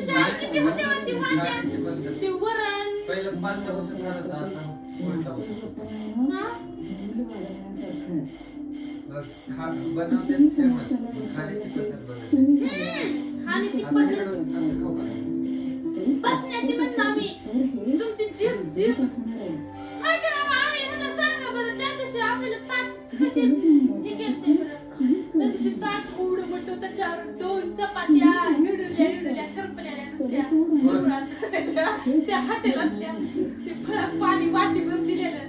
शाळेत किती होते वरती वाट्या ते वरण पहिलं 5 दिवस झालं आता उलटा बनवते सेमच खाण्याची पद्धत बदलते खाण्याची पद्धत बसण्याची म्हणजे आम्ही तुमची जीभ जीभ काय करावं आम्ही ह्याला सांगा बरं त्या दिवशी आपल्याला ताट कशी हे केलते त्या दिवशी ताट उघडं पडतो त्याच्यावर 2 चपात्या हिडल्या करपलेल्या नुसत्या त्या हॉटेलातल्या ते फळ पाणी वाटीभर दिलेलं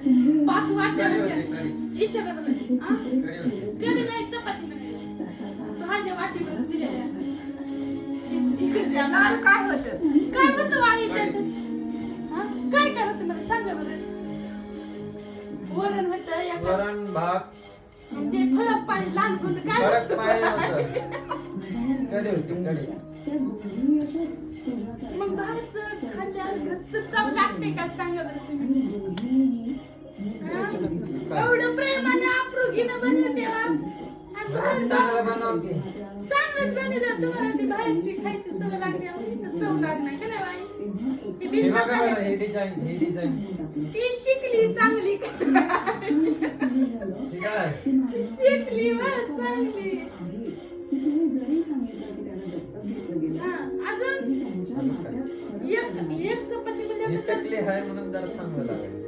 5 वाट्या विचारा बरं कधी नाही चपाती नाही भाज्या वाटीभर दिलेल्या इकडे काय होतं वाळी त्याच्यात काय होतं मला सांगा बरं वरण होतं वरण भात ते फळक पाणी लाल होतं काय फळक पाणी कडे होती कडे मग बाहेरचं खाल्ल्यावर घरचं चव लागते का सांगा बरं तुम्ही एवढं प्रेमाने आप्रुगीनं बनवते चांगलं बनवते चांगलंच बनवलं तुम्हाला ती बाहेरची खायची सवय लागली तर चव लागणार का नाही बाई ती बिन मसाले हे डिझाईन ती शिकली चांगली ती शिकली बरं चांगली अजून एक चपाती म्हणजे चकली आहे म्हणून जरा चांगलं लागेल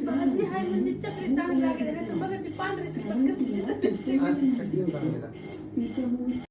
भाजी आहे म्हणजे चकली चांगली लागेल नाही तर बघा ती पांढरी शिकत कसली चांगली लागते